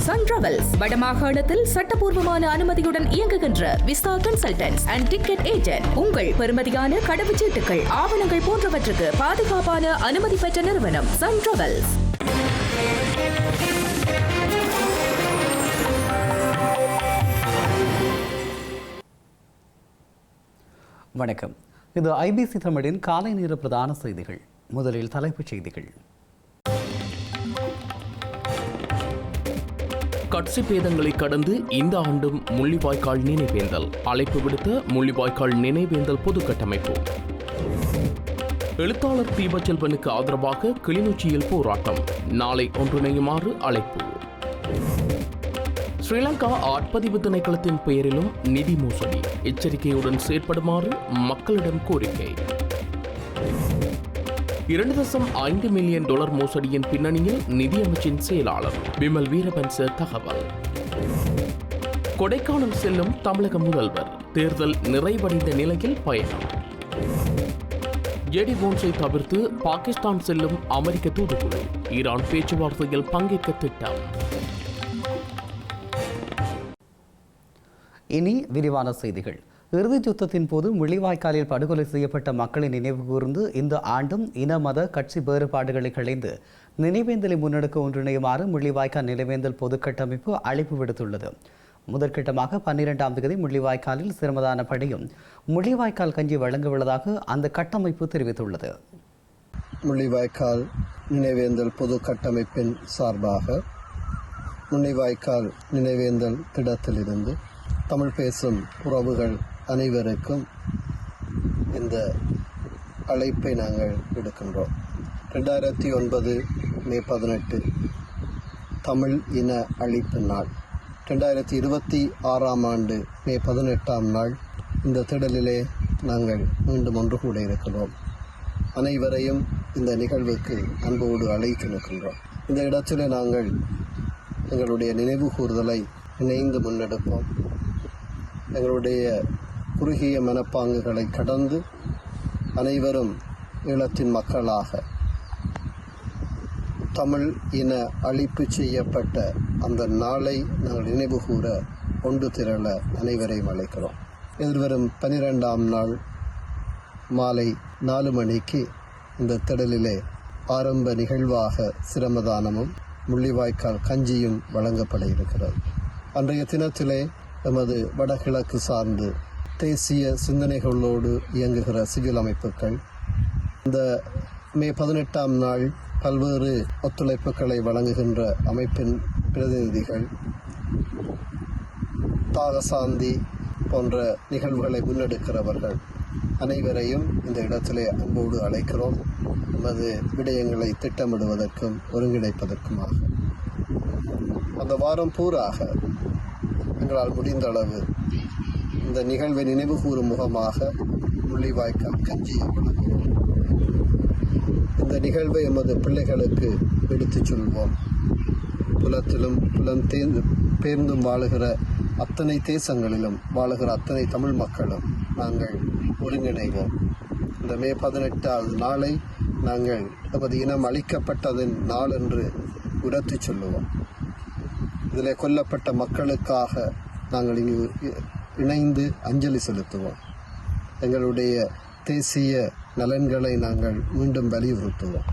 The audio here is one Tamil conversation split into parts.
சன் டிராவல்ஸ் வடமாகாணத்தில் சட்டபூர்வமான அனுமதியுடன் இயங்குகின்ற visa consultants and ticket agent. உங்கள் பெறுமதியான கடவுச்சீட்டுகள், ஆவணங்கள் போன்றவற்றுக்கு பாதுகாப்பான அனுமதி பெற்ற நிறுவனம் சன் டிராவல்ஸ். வணக்கம். இது ஐபிசி தமிழின் காலை நேர பிரதான செய்திகள். முதலில் தலைப்புச் செய்திகள். கட்சி பேதங்களை கடந்து இந்த ஆண்டும் முள்ளிவாய்க்கால் நினைவேந்தல். அழைப்பு விடுத்த முள்ளிவாய்க்கால் நினைவேந்தல் பொது கட்டமைப்பு. எழுத்தாளர் தீபச்செல்வனுக்கு ஆதரவாக கிளிநொச்சியில் போராட்டம். நாளை ஒன்றிணையுமாறு அழைப்பு. ஸ்ரீலங்கா ஆட்பதிவு திணைக்களத்தின் பெயரிலும் நிதி மோசடி. எச்சரிக்கையுடன் செயற்படுமாறு மக்களிடம் கோரிக்கை. $2.5 மில்லியன் மோசடியின் பின்னணியில் நிதியமைச்சின் செயலாளர் விமல் வீரபன்ச தகவல். கொடைக்கானல் செல்லும் தமிழக முதல்வர். தேர்தல் நிறைவடைந்த நிலையில் பயணம். ஜேடி போன்ஸை தவிர்த்து பாகிஸ்தான் செல்லும் அமெரிக்க தூதுக்குழு. ஈரான் பேச்சுவார்த்தையில் பங்கேற்க திட்டம். இனி விரிவான செய்திகள். இறுதிச் யுத்தத்தின் போது முள்ளிவாய்க்காலில் படுகொலை செய்யப்பட்ட மக்களை நினைவு கூர்ந்து இந்த ஆண்டும் இன மத கட்சி வேறுபாடுகளை களைந்து நினைவேந்தலை முன்னெடுக்க ஒன்றிணையுமாறு முள்ளிவாய்க்கால் நினைவேந்தல் பொது கட்டமைப்பு அழைப்பு விடுத்துள்ளது. முதற்கட்டமாக 12ஆம் தேதி முள்ளிவாய்க்காலில் சிரமதான படையும் முள்ளிவாய்க்கால் கஞ்சி வழங்கவுள்ளதாக அந்த கட்டமைப்பு தெரிவித்துள்ளது. முள்ளிவாய்க்கால் நினைவேந்தல் பொது கட்டமைப்பின் சார்பாக முள்ளிவாய்க்கால் நினைவேந்தல் திடத்திலிருந்து தமிழ் பேசும் உறவுகள் அனைவருக்கும் இந்த அழைப்பை நாங்கள் விடுக்கின்றோம். 2009 மே 18 தமிழ் இன அழிப்பு நாள். 2026ஆம் ஆண்டு மே 18ஆம் நாள் இந்த திடலிலே நாங்கள் மீண்டும் ஒன்று கூட இருக்கிறோம். அனைவரையும் இந்த நிகழ்வுக்கு அன்போடு அழைத்து நிற்கின்றோம். இந்த இடத்திலே நாங்கள் எங்களுடைய நினைவு கூறுதலை இணைந்து முன்னெடுப்போம். எங்களுடைய குறுகிய மனப்பாங்குகளை கடந்து அனைவரும் ஈழத்தின் மக்களாக தமிழ் இன அழிப்பு செய்யப்பட்ட அந்த நாளை நாங்கள் நினைவு கூற ஒன்று திரள அனைவரையும் அழைக்கிறோம். எதிர்வரும் 12ஆம் நாள் மாலை 4 மணிக்கு இந்த திடலிலே ஆரம்ப நிகழ்வாக சிரமதானமும் முள்ளிவாய்க்கால் கஞ்சியும் வழங்கப்பட இருக்கிறது. அன்றைய தினத்திலே எமது வடகிழக்கு சார்ந்து தேசிய சிந்தனைகளோடு இயங்குகிற சிவில் அமைப்புகள் இந்த மே 18ஆம் நாள் பல்வேறு ஒத்துழைப்புகளை வழங்குகின்ற அமைப்பின் பிரதிநிதிகள் தாகசாந்தி போன்ற நிகழ்வுகளை முன்னெடுக்கிறவர்கள் அனைவரையும் இந்த இடத்திலே அன்போடு அழைக்கிறோம். எமது விடயங்களை திட்டமிடுவதற்கும் ஒருங்கிணைப்பதற்குமாக அந்த வாரம் பூராக எங்களால் முடிந்த அளவு இந்த நிகழ்வை நினைவு கூறும் முகமாக முள்ளிவாய்க்கால் கஞ்சியை வழங்குவோம். இந்த நிகழ்வை எமது பிள்ளைகளுக்கு எடுத்துச் சொல்வோம். புலத்திலும் பேர்ந்தும் வாழுகிற அத்தனை தேசங்களிலும் வாழுகிற அத்தனை தமிழ் மக்களும் நாங்கள் ஒருங்கிணைவோம். இந்த மே 18ஆவது நாளை நாங்கள் எமது இனம் அழிக்கப்பட்டதன் நாள் என்று உரத்து சொல்லுவோம். இதில் கொல்லப்பட்ட மக்களுக்காக நாங்கள் இங்கு இணைந்து அஞ்சலி செலுத்துவோம். எங்களுடைய தேசிய நலன்களை நாங்கள் மீண்டும் வலியுறுத்துவோம்.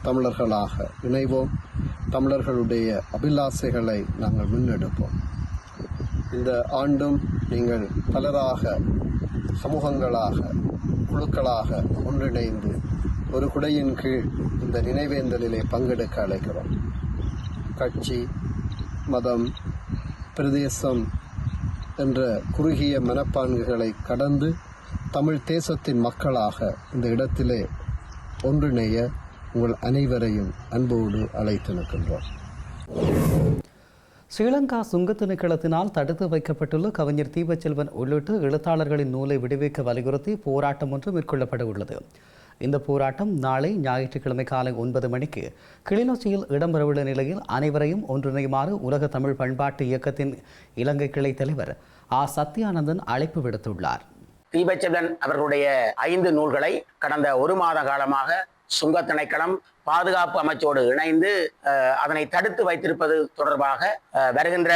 தமிழர்களாக இணைவோம். தமிழர்களுடைய அபிலாசைகளை நாங்கள் முன்னெடுப்போம். இந்த ஆண்டும் நீங்கள் பலராக, சமூகங்களாக, குழுக்களாக ஒன்றிணைந்து ஒரு குடையின் கீழ் இந்த நினைவேந்தலிலே பங்கெடுக்க அழைக்கிறோம். கட்சி, மதம், பிரதேசம் என்ற குறுகிய மனப்பான்குகளை கடந்து தமிழ் தேசத்தின் மக்களாக இந்த இடத்திலே ஒன்றிணைய உங்கள் அனைவரையும் அன்போடு அழைத்து நிற்கின்றோம். ஸ்ரீலங்கா சுங்க திணைக்களத்தினால் தடுத்து வைக்கப்பட்டுள்ள கவிஞர் தீபச்செல்வன் உள்ளிட்ட எழுத்தாளர்களின் நூலை விடுவிக்க வலியுறுத்தி போராட்டம் ஒன்று மேற்கொள்ளப்பட உள்ளது. இந்த போராட்டம் நாளை ஞாயிற்றுக்கிழமை காலை 9 மணிக்கு கிளிநொச்சியில் இடம்பெறவுள்ள நிலையில் அனைவரையும் ஒன்றிணையுமாறு உலக தமிழ் பண்பாட்டு இயக்கத்தின் இலங்கை கிளை தலைவர் சத்யானந்தன் அழைப்பு விடுத்துள்ளார். தீபச்செல்வன் அவர்களுடைய 5 நூல்களை கடந்த 1 மாத காலமாக சுங்க திணைக்களம் பாதுகாப்பு அமைச்சோடு இணைந்து அதனை தடுத்து வைத்திருப்பது தொடர்பாக வருகின்ற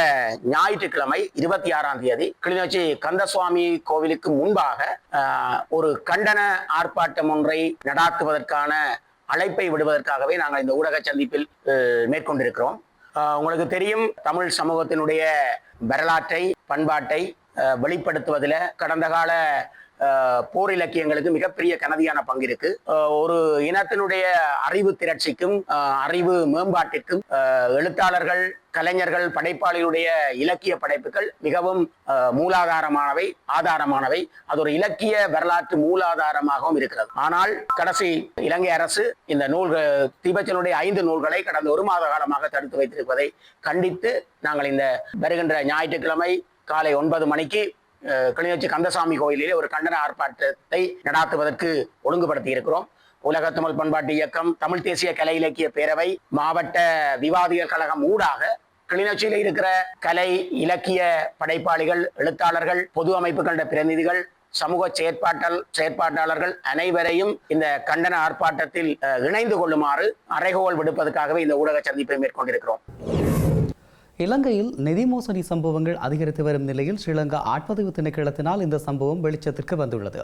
ஞாயிற்றுக்கிழமை 26ஆம் தேதி கிளிநொச்சி கந்தசுவாமி கோவிலுக்கு முன்பாக ஒரு கண்டன ஆர்ப்பாட்டம் ஒன்றை நடாத்துவதற்கான அழைப்பை விடுவதற்காகவே நாங்கள் இந்த ஊடக சந்திப்பில் மேற்கொண்டிருக்கிறோம். உங்களுக்கு தெரியும், தமிழ் சமூகத்தினுடைய வரலாற்றை பண்பாட்டை வெளிப்படுத்துவதில் கடந்த கால போர் இலக்கியங்களுக்கு மிகப்பெரிய கனதியான பங்கு இருக்கு. ஒரு இனத்தினுடைய அறிவு திரட்சிக்கும் அறிவு மேம்பாட்டிற்கும் எழுத்தாளர்கள், கலைஞர்கள், படைப்பாளிகளுடைய இலக்கிய படைப்புகள் மிகவும் மூலாதாரமானவை, ஆதாரமானவை. அது ஒரு இலக்கிய வரலாற்று மூலாதாரமாகவும் இருக்கிறது. ஆனால் கடைசி இலங்கை அரசு இந்த நூல்கள், தீபச்சனுடைய 5 நூல்களை கடந்த 1 மாத காலமாக தடுத்து வைத்திருப்பதை கண்டித்து நாங்கள் இந்த வருகின்ற ஞாயிற்றுக்கிழமை காலை 9 மணிக்கு கிளிநொச்சி கந்தசாமி கோயிலிலே ஒரு கண்டன ஆர்ப்பாட்டத்தை நடாத்துவதற்கு ஒழுங்குபடுத்தி இருக்கிறோம். உலக தமிழ் பண்பாட்டு இயக்கம், தமிழ் தேசிய கலை இலக்கிய பேரவை, மாவட்ட விவாதிகள் கழகம் ஊடாக கிளிநொச்சியில் இருக்கிற கலை இலக்கிய படைப்பாளிகள், எழுத்தாளர்கள், பொது அமைப்புகள பிரதிநிதிகள், சமூக செயற்பாட்டாளர்கள் அனைவரையும் இந்த கண்டன ஆர்ப்பாட்டத்தில் இணைந்து கொள்ளுமாறு அறைகோல் விடுப்பதற்காகவே இந்த ஊடக சந்திப்பை மேற்கொண்டிருக்கிறோம். இலங்கையில் நிதி மோசடி சம்பவங்கள் அதிகரித்து வரும் நிலையில் ஸ்ரீலங்கா ஆட்பதிவு திணைக்களத்தினால் இந்த சம்பவம் வெளிச்சத்திற்கு வந்துள்ளது.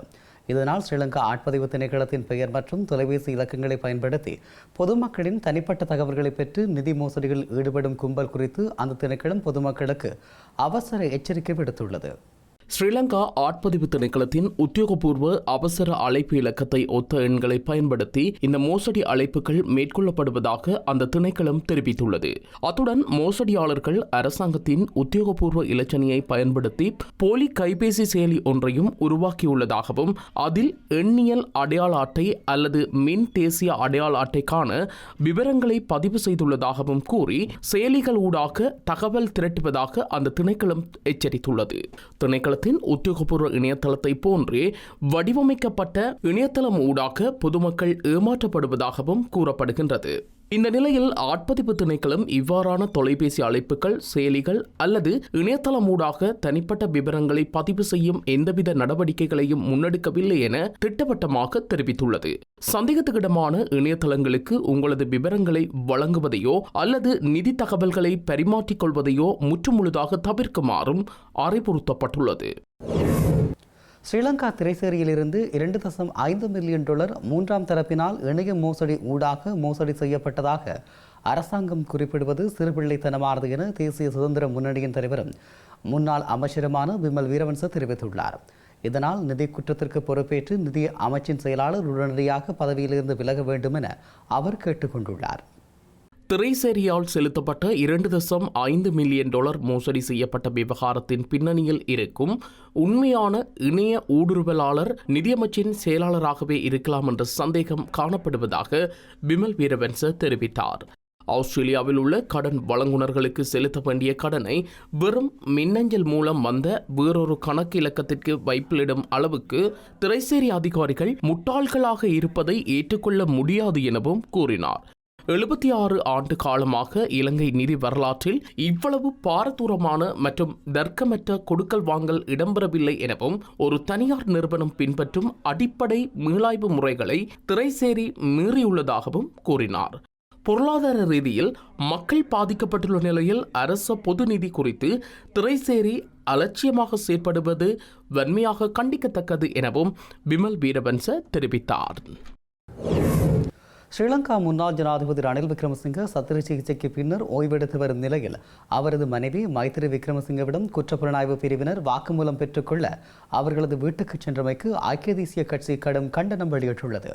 இதனால் ஸ்ரீலங்கா ஆட்பதிவு திணைக்களத்தின் பெயர் மற்றும் தொலைபேசி இலக்கங்களை பயன்படுத்தி பொதுமக்களின் தனிப்பட்ட தகவல்களை பெற்று நிதி மோசடிகளில் ஈடுபடும் கும்பல் குறித்து அந்த திணைக்களம் பொதுமக்களுக்கு அவசர எச்சரிக்கை விடுத்துள்ளது. ஸ்ரீலங்கா ஆட்பதிவு திணைக்களத்தின் உத்தியோகபூர்வ அவசர அழைப்பு இலக்கத்தை ஒத்த எண்களை பயன்படுத்தி இந்த மோசடி அழைப்புகள் மேற்கொள்ளப்படுவதாக அந்த திணைக்களம் தெரிவித்துள்ளது. அத்துடன் மோசடியாளர்கள் அரசாங்கத்தின் உத்தியோகபூர்வ இலச்சனையை பயன்படுத்தி போலி கைபேசி செயலி ஒன்றையும் உருவாக்கியுள்ளதாகவும் அதில் எண்ணியல் அடையாள அட்டை அல்லது மின் தேசிய அடையாள அட்டைக்கான விவரங்களை பதிவு செய்துள்ளதாகவும் கூறி செயலிகள் ஊடாக தகவல் திரட்டுவதாக அந்த திணைக்களம் எச்சரித்துள்ளது. திணைக்களத்தின் உத்தியோகபூர்வ இணையதளத்தை போன்றே வடிவமைக்கப்பட்ட இணையதளம் ஊடாக பொதுமக்கள் ஏமாற்றப்படுவதாகவும் கூறப்படுகின்றது. இந்த நிலையில் ஆட்பதிவு திணைக்களம் இவ்வாறான தொலைபேசி அழைப்புகள், செயலிகள் அல்லது இணையதளம் ஊடாக தனிப்பட்ட விவரங்களை பதிவு செய்யும் எந்தவித நடவடிக்கைகளையும் முன்னெடுக்கவில்லை என திட்டவட்டமாக தெரிவித்துள்ளது. சந்தேகத்துக்கிடமான இணையதளங்களுக்கு உங்களது விவரங்களை வழங்குவதையோ அல்லது நிதி தகவல்களை பரிமாற்றிக் கொள்வதையோ முற்றுமுழுதாக தவிர்க்குமாறும் அறிவுறுத்தப்பட்டுள்ளது. ஸ்ரீலங்கா திரைசேரியிலிருந்து $2.5 மில்லியன் மூன்றாம் தரப்பினால் இணைய மோசடி ஊடாக மோசடி செய்யப்பட்டதாக அரசாங்கம் குறிப்பிடுவது சிறுபிள்ளைத்தனமானது என தேசிய சுதந்திர முன்னணியின் தலைவரும் முன்னாள் அமைச்சருமான விமல் வீரவன்ச தெரிவித்துள்ளார். இதனால் நிதி குற்றத்திற்கு பொறுப்பேற்று நிதி அமைச்சின் செயலாளர் உடனடியாக பதவியிலிருந்து விலக வேண்டும் என அவர் கேட்டுக்கொண்டுள்ளார். திரைசேரியால் செலுத்தப்பட்ட $2.5 மில்லியன் மோசடி செய்யப்பட்ட விவகாரத்தின் பின்னணியில் இருக்கும் உண்மையான இணைய ஊடுருவலாளர் நிதியமைச்சின் செயலாளராகவே இருக்கலாம் என்ற சந்தேகம் காணப்படுவதாக விமல் வீரவன்ச தெரிவித்தார். ஆஸ்திரேலியாவில் உள்ள கடன் வழங்குனர்களுக்கு செலுத்த வேண்டிய கடனை வெறும் மின்னஞ்சல் மூலம் வந்த வேறொரு கணக்கு இலக்கத்திற்கு வைப்பிலிடும் அளவுக்கு திரைசேரி அதிகாரிகள் முட்டாள்களாக இருப்பதை ஏற்றுக்கொள்ள முடியாது எனவும் கூறினார். 76 ஆண்டு காலமாக இலங்கை நிதி வரலாற்றில் இவ்வளவு பாரதூரமான மற்றும் தர்க்கமற்ற கொடுக்கல் வாங்கல் இடம்பெறவில்லை எனவும் ஒரு தனியார் நிறுவனம் பின்பற்றும் அடிப்படை மீளாய்வு முறைகளை திரைசேரி மீறியுள்ளதாகவும் கூறினார். பொருளாதார ரீதியில் மக்கள் பாதிக்கப்பட்டுள்ள நிலையில் அரச பொது நிதி குறித்து திரைசேரி அலட்சியமாக செயற்படுவது வன்மையாக கண்டிக்கத்தக்கது எனவும் விமல் வீரவன்ச தெரிவித்தார். ஸ்ரீலங்கா முன்னாள் ஜனாதிபதி ரணில் விக்ரமசிங்க சத்திர சிகிச்சைக்கு பின்னர் ஓய்வெடுத்து வரும் நிலையில் அவரது மனைவி மைத்திரி விக்ரமசிங்கவிடம் குற்றப்புலனாய்வு பிரிவினர் வாக்குமூலம் பெற்றுக்கொள்ள அவர்களது வீட்டுக்கு சென்றமைக்கு ஐக்கிய தேசிய கட்சி கடும் கண்டனம் வெளியிட்டுள்ளது.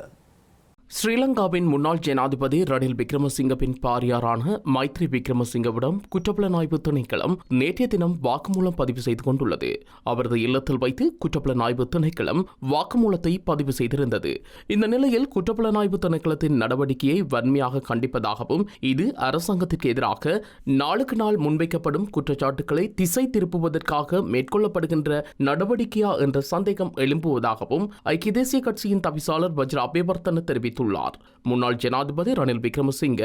ஸ்ரீலங்காவின் முன்னாள் ஜனாதிபதி ரணில் விக்ரமசிங்கவின் பாரியாரான மைத்ரி விக்ரமசிங்கவிடம் குற்றப்புலனாய்வு திணைக்களம் நேற்றைய தினம் வாக்குமூலம் பதிவு செய்து கொண்டுள்ளது. அவரது இல்லத்தில் வைத்து குற்றப்புலனாய்வு திணைக்களம் வாக்குமூலத்தை பதிவு செய்திருந்தது. இந்த நிலையில் குற்றப்புலனாய்வு திணைக்களத்தின் நடவடிக்கையை வன்மையாக கண்டிப்பதாகவும் இது அரசாங்கத்திற்கு எதிராக நாளுக்கு நாள் முன்வைக்கப்படும் குற்றச்சாட்டுக்களை திசை திருப்புவதற்காக மேற்கொள்ளப்படுகின்ற நடவடிக்கையா என்ற சந்தேகம் எழும்புவதாகவும் ஐக்கிய தேசிய கட்சியின் தவிசாளர் வஜ்ர அபேவர்த்தன தெரிவித்தார். தெரிவித்துள்ளார். முன்னாள் ஜனாதிபதி ரணில் விக்ரமசிங்க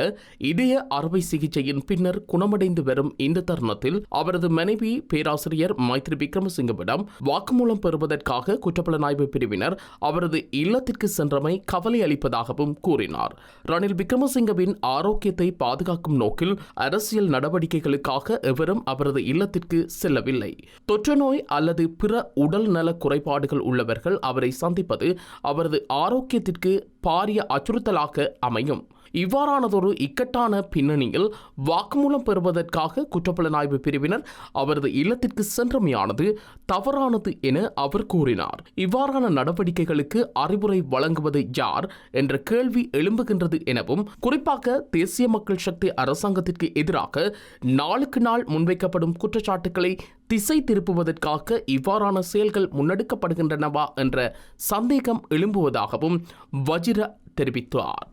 இதய அறுவை சிகிச்சையின் பின்னர் குணமடைந்து வரும் இந்த தருணத்தில் அவரது மனைவி பேராசிரியர் மைத்ரி விக்ரமசிங்கவிடம் வாக்குமூலம் பெறுவதற்காக குற்றப்புலனாய்வு பிரிவினர் அவரது இல்லத்திற்கு சென்றமை கவலை அளிப்பதாகவும் கூறினார். ரணில் விக்ரமசிங்கவின் ஆரோக்கியத்தை பாதுகாக்கும் நோக்கில் அரசியல் நடவடிக்கைகளுக்காக எவரும் அவரது இல்லத்திற்கு செல்லவில்லை. தொற்று நோய் அல்லது பிற உடல் நல குறைபாடுகள் உள்ளவர்கள் அவரை சந்திப்பது அவரது ஆரோக்கியத்திற்கு பாரிய அச்சுறுத்தலாக அமையும். இவ்வாறானதொரு இக்கட்டான பின்னணியில் வாக்குமூலம் பெறுவதற்காக குற்றப்புலனாய்வு பிரிவினர் அவரது இல்லத்திற்கு சென்றமையானது தவறானது என அவர் கூறினார். இவ்வாறான நடவடிக்கைகளுக்கு அறிவுரை வழங்குவது யார் என்ற கேள்வி எழும்புகின்றது எனவும், குறிப்பாக தேசிய மக்கள் சக்தி அரசாங்கத்திற்கு எதிராக நாளுக்கு நாள் முன்வைக்கப்படும் குற்றச்சாட்டுக்களை திசை திருப்புவதற்காக இவ்வாறான செயல்கள் முன்னெடுக்கப்படுகின்றனவா என்ற சந்தேகம் எழும்புவதாகவும் வஜிர தெரிவித்தார்.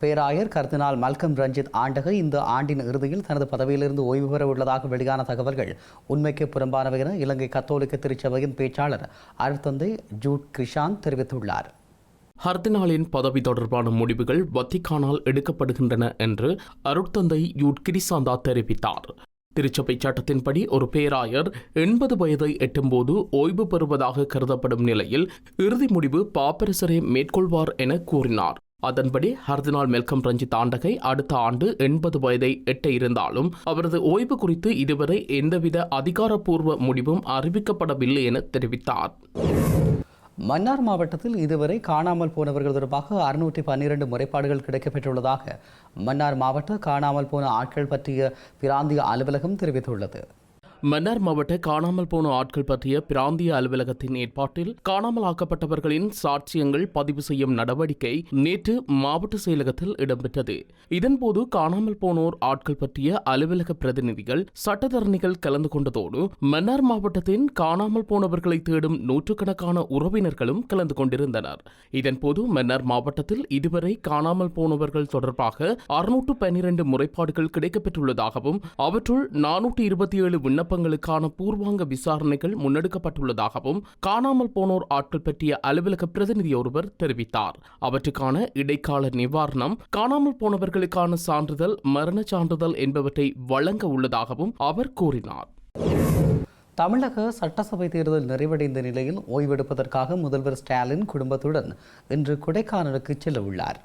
பேராயர் கர்தினால் மல்கம் ரஞ்சித் ஆண்டகை இந்த ஆண்டின் இறுதியில் தனது பதவியிலிருந்து ஓய்வு பெற உள்ளதாக வெளியான தகவல்கள் உண்மைக்கு புறம்பானவை என இலங்கை கத்தோலிக்க திருச்சபையின் பேச்சாளர் அருட்தந்தை ஜூட் கிருஷாந்த் தெரிவித்துள்ளார். கர்தினாலின் பதவி தொடர்பான முடிவுகள் வத்திக்கானால் எடுக்கப்படுகின்றன என்று அருட்தந்தை யூட் கிரிசாந்தா தெரிவித்தார். திருச்சபை சட்டத்தின்படி ஒரு பேராயர் 80 வயதை எட்டும்போது ஓய்வு பெறுவதாக கருதப்படும் நிலையில் இறுதி முடிவு பாப்பரசரே மேற்கொள்வார் என கூறினார். அதன்படி கர்தினால் மெல்கம் ரஞ்சித் ஆண்டகை அடுத்த ஆண்டு 80 வயதை எட்ட இருந்தாலும் அவரது ஓய்வு குறித்து இதுவரை எந்தவித அதிகாரப்பூர்வ முடிவும் அறிவிக்கப்படவில்லை என தெரிவித்தார். மன்னார் மாவட்டத்தில் இதுவரை காணாமல் போனவர்கள் தொடர்பாக 612 முறைப்பாடுகள் கிடைக்கப்பெற்றுள்ளதாக மன்னார் மாவட்ட காணாமல் போன ஆட்கள் பற்றிய பிராந்திய அலுவலகம் தெரிவித்துள்ளது. மன்னார் மாவட்ட காணாமல் போன ஆட்கள் பற்றிய பிராந்திய அலுவலகத்தின் ஏற்பாட்டில் காணாமல் ஆக்கப்பட்டவர்களின் சாட்சியங்கள் பதிவு செய்யும் நடவடிக்கை நேற்று மாவட்ட செயலகத்தில் இடம்பெற்றது. இதன்போது காணாமல் போனோர் ஆட்கள் பற்றிய அலுவலக பிரதிநிதிகள், சட்டத்தரணிகள் கலந்து கொண்டதோடு மன்னார் மாவட்டத்தின் காணாமல் போனவர்களை தேடும் நூற்றுக்கணக்கான உறவினர்களும் கலந்து கொண்டிருந்தனர். இதன்போது மன்னார் மாவட்டத்தில் இதுவரை காணாமல் போனவர்கள் தொடர்பாக 612 முறைப்பாடுகள் கிடைக்கப்பெற்றுள்ளதாகவும் அவற்றுள் 427 விண்ணப்பங்களுக்கான பூர்வாங்க விசாரணைகள் முன்னெடுக்கப்பட்டுள்ளதாகவும் காணாமல் போனோர் ஆட்கள் பற்றிய அலுவலக பிரதிநிதி ஒருவர் தெரிவித்தார். அவற்றுக்கான இடைக்கால நிவாரணம், காணாமல் போனவர்களுக்கான சான்றிதழ், மரண சான்றிதழ் என்பவற்றை வழங்க உள்ளதாகவும் அவர் கூறினார். தமிழக சட்டசபை தேர்தல் நிறைவடைந்த நிலையில் ஓய்வெடுப்பதற்காக முதல்வர் ஸ்டாலின் குடும்பத்துடன் இன்று கொடைக்கானலுக்கு செல்ல உள்ளார்.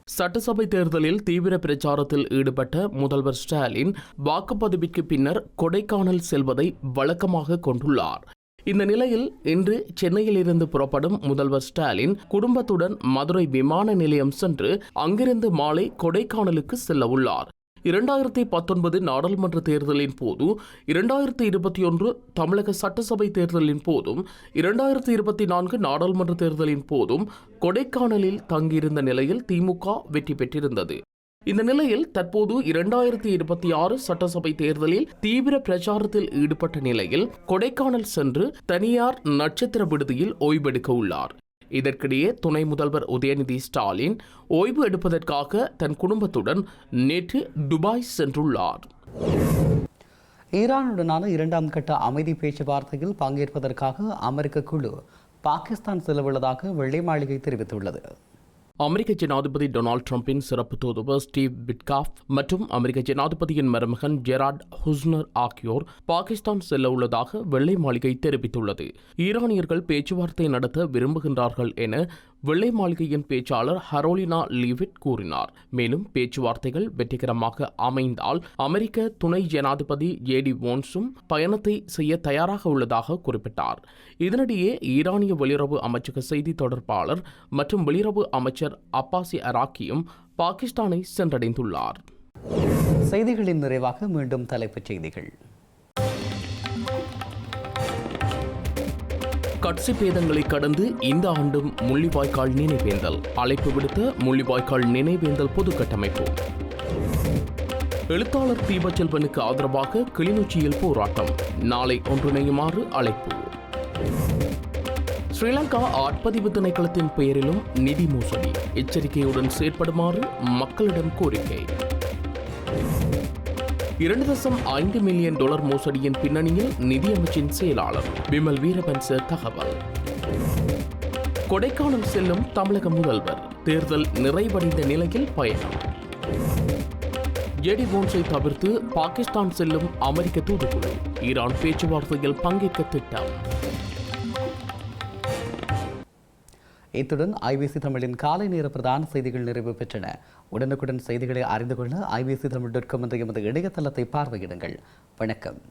சட்டசபை தேர்தலில் தீவிர பிரச்சாரத்தில் ஈடுபட்ட முதல்வர் ஸ்டாலின் வாக்குப்பதிவிற்கு பின்னர் கொடைக்கானல் செல்வதை வழக்கமாக கொண்டுள்ளார். இந்த நிலையில் இன்று சென்னையிலிருந்து புறப்படும் முதல்வர் ஸ்டாலின் குடும்பத்துடன் மதுரை விமான நிலையம் சென்று அங்கிருந்து மாலை கொடைக்கானலுக்கு செல்ல உள்ளார். 2019 நாடாளுமன்ற தேர்தலின் போது, 2021 தமிழக சட்டசபை தேர்தலின் போதும், 2024 நாடாளுமன்ற தேர்தலின் போதும் கொடைக்கானலில் தங்கியிருந்த நிலையில் திமுக வெற்றி பெற்றிருந்தது. இந்த நிலையில் தற்போது 2026 சட்டசபை தேர்தலில் தீவிர பிரச்சாரத்தில் ஈடுபட்ட நிலையில் கொடைக்கானல் சென்று தனியார் நட்சத்திர விடுதியில் ஓய்வெடுக்க உள்ளார். இதற்கிடையே துணை முதல்வர் உதயநிதி ஸ்டாலின் ஓய்வு எடுப்பதற்காக தன் குடும்பத்துடன் நேற்று துபாய் சென்றுள்ளார். ஈரானுடனான 2ஆம் கட்ட அமைதி பேச்சுவார்த்தையில் பங்கேற்பதற்காக அமெரிக்க குழு பாகிஸ்தான் செல்லவுள்ளதாக வெள்ளை மாளிகை தெரிவித்துள்ளது. அமெரிக்க ஜனாதிபதி டொனால்டு டிரம்பின் சிறப்பு தூதுவர் ஸ்டீவ் விட்காஃப் மற்றும் அமெரிக்க ஜனாதிபதியின் மருமகன் ஜெராட் குஷ்னர் ஆகியோர் பாகிஸ்தான் செல்ல உள்ளதாக வெள்ளை மாளிகை தெரிவித்துள்ளது. ஈரானியர்கள் பேச்சுவார்த்தை நடத்த விரும்புகின்றார்கள் என வெள்ளை மாளிகையின் பேச்சாளர் ஹரோலினா லீவிட் கூறினார். மேலும் பேச்சுவார்த்தைகள் வெற்றிகரமாக அமைந்தால் அமெரிக்க துணை ஜனாதிபதி ஜேடி வான்ஸும் பயணத்தை செய்ய தயாராக உள்ளதாக குறிப்பிட்டார். இதனிடையே ஈரானிய வெளியுறவு அமைச்சக செய்தி தொடர்பாளர் மற்றும் வெளியுறவு அமைச்சர் அப்பாசி அராக்கியும் பாகிஸ்தானை சென்றடைந்துள்ளார். செய்திகளின் நிறைவாக மீண்டும் தலைப்புச் செய்திகள். கட்சி பேதங்களை கடந்து இந்த ஆண்டும் முள்ளிவாய்க்கால் நினைவேந்தல், அழைப்பு விடுத்த முள்ளிவாய்க்கால் நினைவேந்தல் பொது கட்டமைப்பு. எழுத்தாளர் தீபச்செல்வனுக்கு ஆதரவாக கிளிநொச்சியில் போராட்டம், நாளை ஒன்றிணையுமாறு அழைப்பு. ஸ்ரீலங்கா ஆட்பதிவு திணைக்களத்தின் பெயரிலும் நிதி மோசடி, எச்சரிக்கையுடன் செயற்படுமாறு மக்களிடம் கோரிக்கை. $2.5 மில்லியன் மோசடியின் பின்னணியில் நிதியமைச்சின் செயலாளர் விமல் வீரபன்ச தகவல். கொடைக்கானல் செல்லும் தமிழக முதல்வர், தேர்தல் நிறைவடைந்த நிலையில் பயணம். ஜெடி போன்ஸை தவிர்த்து பாகிஸ்தான் செல்லும் அமெரிக்க தூதுக்குழு. ஈரான் பேச்சுவார்த்தையில் பங்கேற்க திட்டம். இத்துடன் ஐபிசி தமிழின் காலை நேர பிரதான செய்திகள் நிறைவு பெற்றன. உடனுக்குடன் செய்திகளை அறிந்து கொள்ள IBCTamil.com என்ற எமது இணையதளத்தை பார்வையிடுங்கள். வணக்கம்.